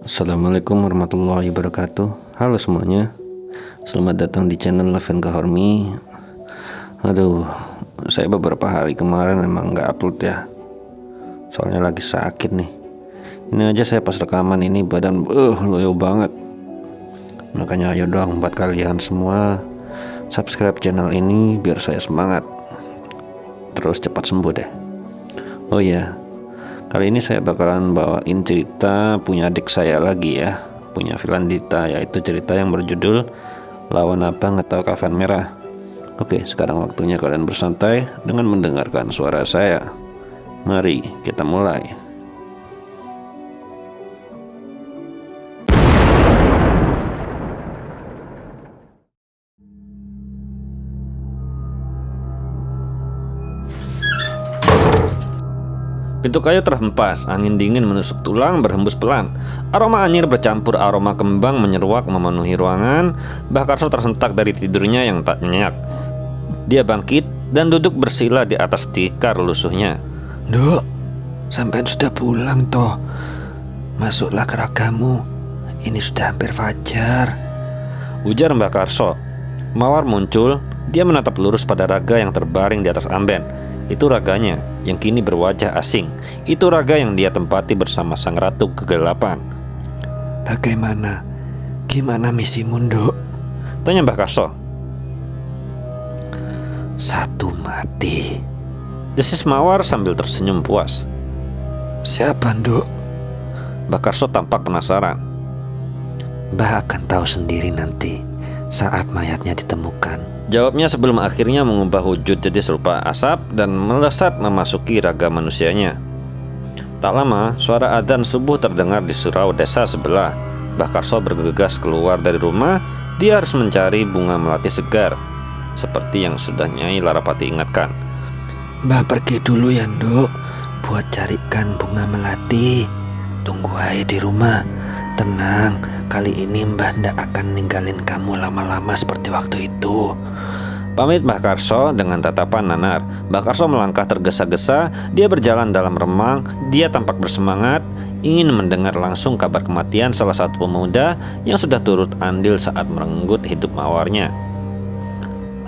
Assalamualaikum warahmatullahi wabarakatuh. Halo semuanya, selamat datang di channel Leven Kahormi. Aduh, saya beberapa hari kemarin emang nggak upload ya, soalnya lagi sakit nih. Ini aja saya pas rekaman ini badan loyo banget. Makanya ayo dong buat kalian semua subscribe channel ini biar saya semangat terus cepat sembuh deh. Oh iya, kali ini saya bakalan bawain cerita punya adik saya lagi ya, punya Filandita, yaitu cerita yang berjudul Lawan Abang atau Kafan Merah. Oke, sekarang waktunya kalian bersantai dengan mendengarkan suara saya. Mari kita mulai. Pintu kayu terhempas, angin dingin menusuk tulang berhembus pelan. Aroma anyir bercampur aroma kembang menyeruak memenuhi ruangan. Mbah Karso tersentak dari tidurnya yang tak nyenyak. Dia bangkit dan duduk bersila di atas tikar lusuhnya. Dok, sampean sudah pulang toh. Masuklah ke ragamu. Ini sudah hampir fajar, ujar Mbah Karso. Mawar muncul, dia menatap lurus pada raga yang terbaring di atas amben. Itu raganya yang kini berwajah asing. Itu raga yang dia tempati bersama sang ratu kegelapan. Bagaimana? Gimana misimu, Dok? Tanya Mbah Karso. Satu mati, desis Mawar sambil tersenyum puas. Siapa, Dok? Mbah Karso tampak penasaran. Mbah akan tahu sendiri nanti saat mayatnya ditemukan, jawabnya sebelum akhirnya mengubah wujud jadi serupa asap dan melesat memasuki raga manusianya. Tak lama, suara adzan subuh terdengar di surau desa sebelah. Mbah Karso bergegas keluar dari rumah. Dia harus mencari bunga melati segar, seperti yang sudah Nyai Larapati ingatkan. Mbah pergi dulu ya, Dok, buat carikan bunga melati. Tunggu aja di rumah. Tenang, kali ini Mbah ndak akan ninggalin kamu lama-lama seperti waktu itu. Pamit Mbah Karso dengan tatapan nanar. Mbah Karso melangkah tergesa-gesa. Dia berjalan dalam remang. Dia tampak bersemangat, ingin mendengar langsung kabar kematian salah satu pemuda yang sudah turut andil saat merenggut hidup mawarnya.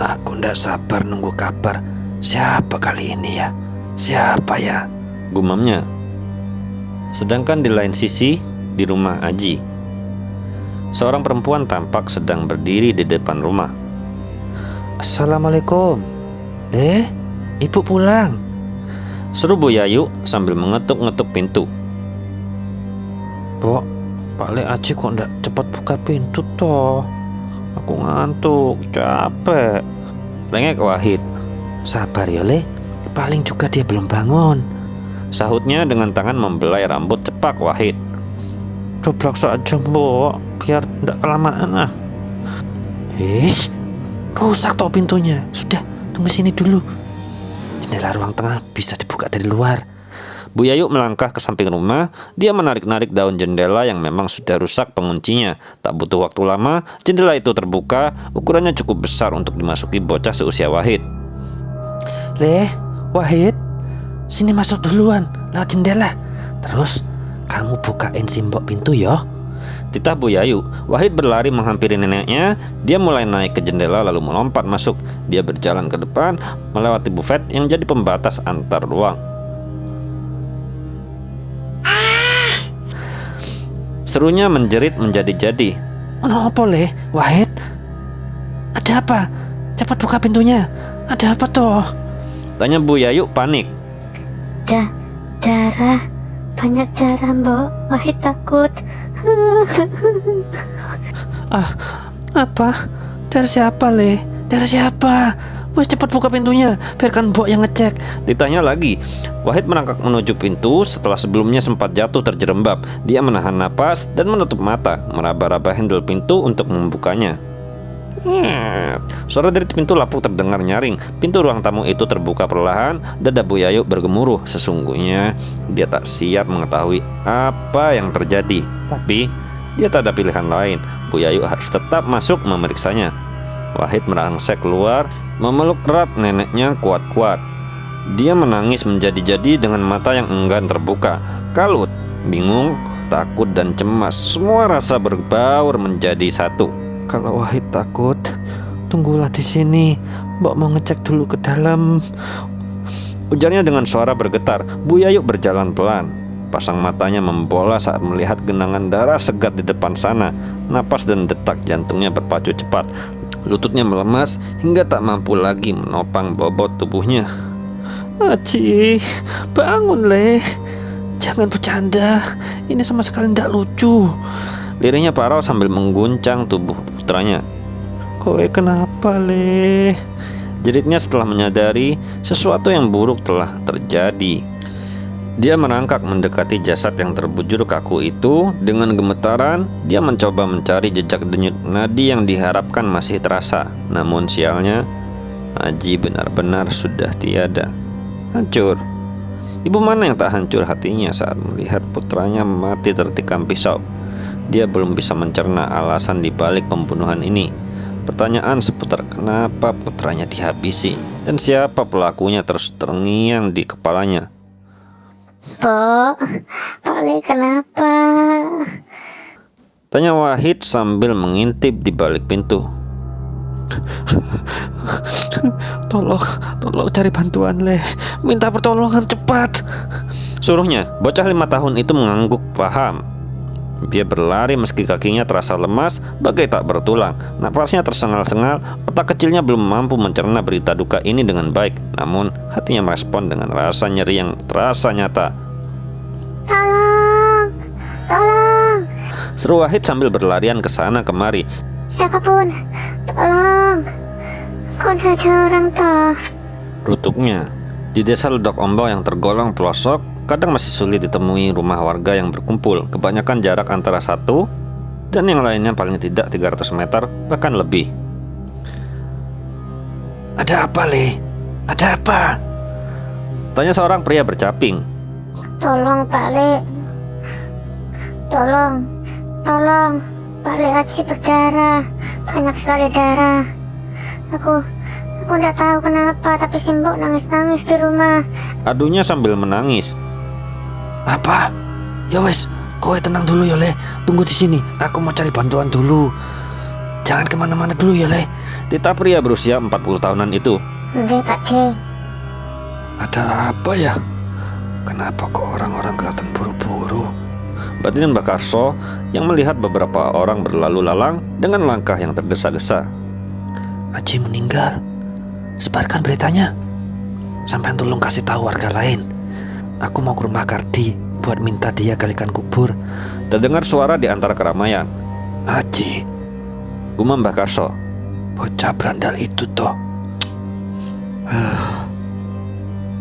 Aku ndak sabar nunggu kabar. Siapa kali ini ya? Siapa ya? Gumamnya. Sedangkan di lain sisi, di rumah Aji, seorang perempuan tampak sedang berdiri di depan rumah. Assalamualaikum. Ibu pulang, seru Bu Yayu sambil mengetuk-ngetuk pintu. Pok, Pak Le Aji kok ndak cepat buka pintu toh? Aku ngantuk, capek. Rengek Wahid. Sabar ya Le, paling juga dia belum bangun, sahutnya dengan tangan membelai rambut cepak Wahid. Dobrak saja Mbok, biar ndak kelamaan ah. Rusak toh pintunya. Sudah, tunggu sini dulu. Jendela ruang tengah bisa dibuka dari luar. Bu Yayu melangkah ke samping rumah. Dia menarik-narik daun jendela yang memang sudah rusak penguncinya. Tak butuh waktu lama, jendela itu terbuka. Ukurannya cukup besar untuk dimasuki bocah seusia Wahid. Wahid, sini masuk duluan lewat jendela. Terus kamu bukain simbok pintu ya. Titah Bu Yayu. Wahid berlari menghampiri neneknya. Dia mulai naik ke jendela lalu melompat masuk. Dia berjalan ke depan melewati bufet yang jadi pembatas antar ruang. Serunya menjerit menjadi-jadi. Apa Le? Wahid, ada apa? Cepat buka pintunya. Ada apa toh? Tanya Bu Yayu panik. Darah, banyak darah Mbok. Wahid takut. Apa? Dari siapa Le? Dari siapa? Wes cepat buka pintunya, biarkan Mbok yang ngecek. Ditanya lagi. Wahid merangkak menuju pintu setelah sebelumnya sempat jatuh terjerembab. Dia menahan napas dan menutup mata, meraba-raba handle pintu untuk membukanya. Suara dari pintu lapuk terdengar nyaring. Pintu ruang tamu itu terbuka perlahan. Dada Bu Yayu bergemuruh. Sesungguhnya dia tak siap mengetahui apa yang terjadi. Tapi dia tak ada pilihan lain. Bu Yayu harus tetap masuk memeriksanya. Wahid merangsek keluar, memeluk erat neneknya kuat-kuat. Dia menangis menjadi-jadi dengan mata yang enggan terbuka. Kalut, bingung, takut dan cemas. Semua rasa berbaur menjadi satu. Kalau Wahid takut, tunggulah di sini. Mbok mau ngecek dulu ke dalam. Ujarnya dengan suara bergetar. Bu Yayu berjalan pelan. Pasang matanya membola saat melihat genangan darah segar di depan sana. Napas dan detak jantungnya berpacu cepat. Lututnya melemas hingga tak mampu lagi menopang bobot tubuhnya. Aci, bangun le. Jangan bercanda. Ini sama sekali tidak lucu. Lirihnya Parau sambil mengguncang tubuh putranya. Kowe kenapa le? Jeritnya setelah menyadari sesuatu yang buruk telah terjadi. Dia merangkak mendekati jasad yang terbujur kaku itu. Dengan gemetaran, dia mencoba mencari jejak denyut nadi yang diharapkan masih terasa. Namun sialnya, Aji benar-benar sudah tiada. Hancur. Ibu mana yang tak hancur hatinya saat melihat putranya mati tertikam pisau. Dia belum bisa mencerna alasan dibalik pembunuhan ini. Pertanyaan seputar kenapa putranya dihabisi dan siapa pelakunya terus terngiang di kepalanya. Bo, Pak Le kenapa? Tanya Wahid sambil mengintip di balik pintu. Tolong cari bantuan le. Minta pertolongan cepat. Suruhnya. Bocah 5 tahun itu mengangguk paham. Dia berlari meski kakinya terasa lemas bagai tak bertulang. Napasnya tersengal-sengal. Otak kecilnya belum mampu mencerna berita duka ini dengan baik. Namun hatinya merespon dengan rasa nyeri yang terasa nyata. Tolong, tolong. Seru Wahid sambil berlarian ke sana kemari. Siapapun, tolong. Kok ada orang toh? Rutuknya. Di desa Ledok Ombong yang tergolong pelosok, kadang masih sulit ditemui rumah warga yang berkumpul. Kebanyakan jarak antara satu dan yang lainnya paling tidak 300 meter, bahkan lebih. Ada apa le? Ada apa? Tanya seorang pria bercaping. Tolong Pak Le. Tolong, tolong. Pak Le Aji berdarah. Banyak sekali darah. Aku tidak tahu kenapa, tapi Simbok nangis-nangis di rumah. Adunya sambil menangis. Apa? Ya wes, kowe tenang dulu ya le. Tunggu di sini. Aku mau cari bantuan dulu. Jangan kemana-mana dulu ya le. Tita pria berusia 40 tahunan itu. Enggak Pak D. Ada apa ya? Kenapa kok orang-orang kelihatan buru-buru? Batin Mbak Karso yang melihat beberapa orang berlalu lalang dengan langkah yang tergesa-gesa. Aji meninggal. Sebarkan beritanya. Sampai tolong kasih tahu warga lain. Aku mau ke rumah Kardi buat minta dia galikan kubur. Terdengar suara di antara keramaian. Aji, Gumam Mbak Karso. bocah berandal itu toh.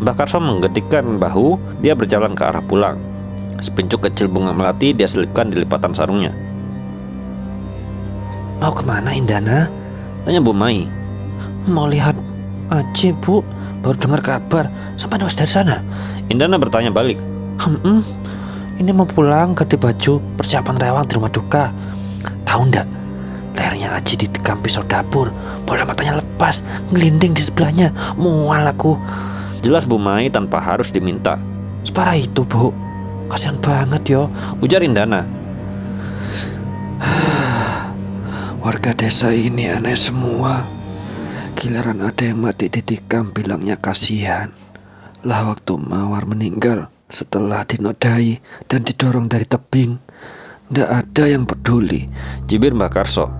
Mbak Karso menggetikkan bahu. Dia berjalan ke arah pulang. Sepincuk kecil bunga melati dia selipkan di lipatan sarungnya. Mau kemana Indana? Tanya Bu Mai. Mau lihat Aji bu. Baru dengar kabar. Sampai nulis dari sana. Indana bertanya balik. Ini mau pulang ganti baju. Persiapan rewang di rumah duka. Tahu ndak? Lehernya Aji ditikam pisau dapur. Bola matanya lepas. Ngelinding di sebelahnya. Mual aku. Jelas Bu Mai tanpa harus diminta. Separah itu bu. Kasian banget yo. Ujar Indana. Warga desa ini aneh semua. Giliran ada yang mati ditikam bilangnya kasihan. Lah waktu Mawar meninggal setelah dinodai dan didorong dari tebing, ndak ada yang peduli. Jibir Mbak Karso.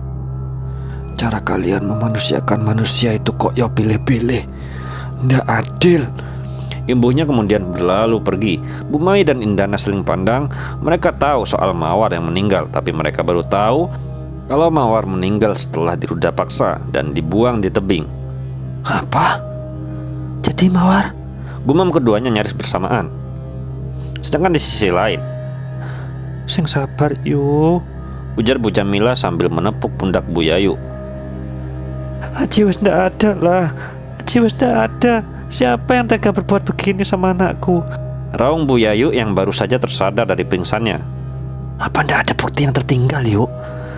Cara kalian memanusiakan manusia itu kok ya pilih-pilih. Ndak adil. Imbuhnya kemudian berlalu pergi. Bu Mai dan Indana seling pandang. Mereka tahu soal Mawar yang meninggal, tapi mereka baru tahu kalau Mawar meninggal setelah diruda paksa dan dibuang di tebing. Apa? Jadi Mawar? Gumam keduanya nyaris bersamaan. Sedangkan di sisi lain, Sing sabar yuk. ujar Bu Jamila sambil menepuk pundak Bu Yayu. Aji wis ndak ada lah. Aji wis ndak ada. Siapa yang tega berbuat begini sama anakku? Raung Bu Yayu yang baru saja tersadar dari pingsannya. Apa ndak ada bukti yang tertinggal yuk?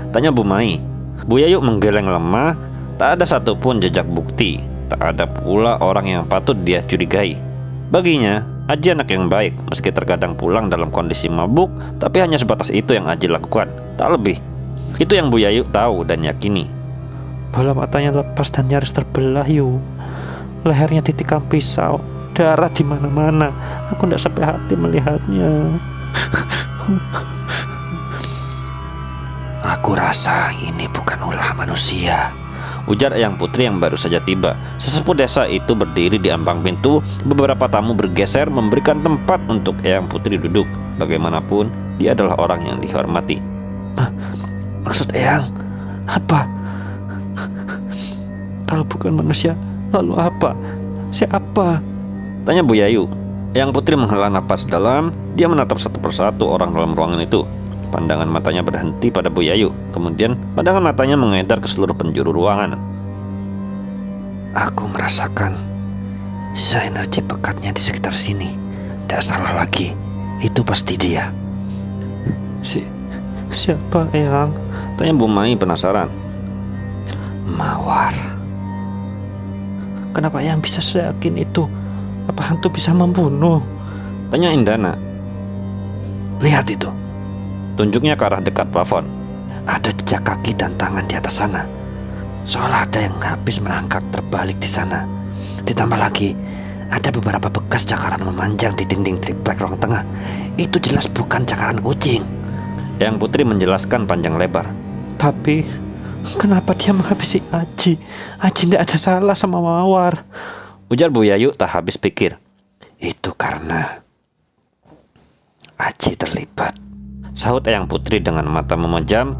Tanya Bu Mai. Bu Yayu menggeleng lemah. Tak ada satupun jejak bukti. Tak ada pula orang yang patut dia curigai. Baginya, Aji anak yang baik, meski terkadang pulang dalam kondisi mabuk, tapi hanya sebatas itu yang Aji lakukan, tak lebih. Itu yang Bu Yayu tahu dan yakini. Bola matanya lepas dan nyaris terbelah, Yu. Lehernya ditikam pisau, darah di mana-mana. Aku tidak sampai hati melihatnya. Aku rasa ini bukan ulah manusia, ujar Eyang Putri yang baru saja tiba. Sesepuh desa itu berdiri di ambang pintu. Beberapa tamu bergeser memberikan tempat untuk Eyang Putri duduk. Bagaimanapun, dia adalah orang yang dihormati. Maksud Eyang apa? Kalau bukan manusia, lalu apa? Siapa? Tanya Bu Yayu. Eyang Putri menghela napas dalam. Dia menatap satu persatu orang dalam ruangan itu. Pandangan matanya berhenti pada Bu Yayu. Kemudian pandangan matanya mengedar ke seluruh penjuru ruangan. Aku merasakan sisa energi pekatnya di sekitar sini. Tidak salah lagi, itu pasti dia. Siapa Eyang? Tanya Bu Mai penasaran. Mawar. Kenapa Eyang bisa seyakin itu? Apa hantu bisa membunuh? Tanya Indana. Lihat itu. Tunjuknya ke arah dekat plafon. Ada jejak kaki dan tangan di atas sana. Seolah ada yang habis merangkak terbalik di sana. Ditambah lagi, ada beberapa bekas cakaran memanjang di dinding triplek ruang tengah. Itu jelas bukan cakaran kucing. Eyang Putri menjelaskan panjang lebar. Tapi, kenapa dia menghabisi Aji? Aji tidak ada salah sama Mawar. Ujar Bu Yayu tak habis pikir. Itu karena Aji terlibat. Sahut Eyang Putri dengan mata memejam.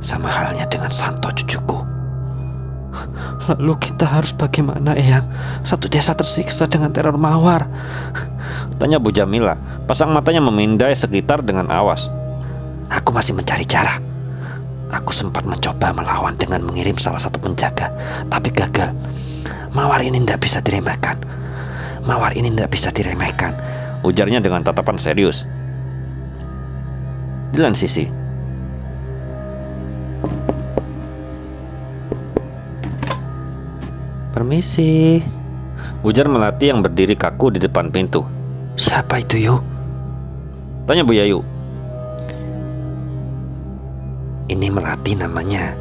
Sama halnya dengan Santo cucuku. Lalu kita harus bagaimana, Eyang? Satu desa tersiksa dengan teror Mawar. Tanya Bu Jamila. Pasang matanya memindai sekitar dengan awas. Aku masih mencari cara. Aku sempat mencoba melawan dengan mengirim salah satu penjaga, tapi gagal. Mawar ini tidak bisa diremehkan. Mawar ini tidak bisa diremehkan. Ujarnya dengan tatapan serius. Di lain sisi, permisi, ujar Melati yang berdiri kaku di depan pintu. Siapa itu, Yu? Tanya Bu Yayu. Ini Melati namanya.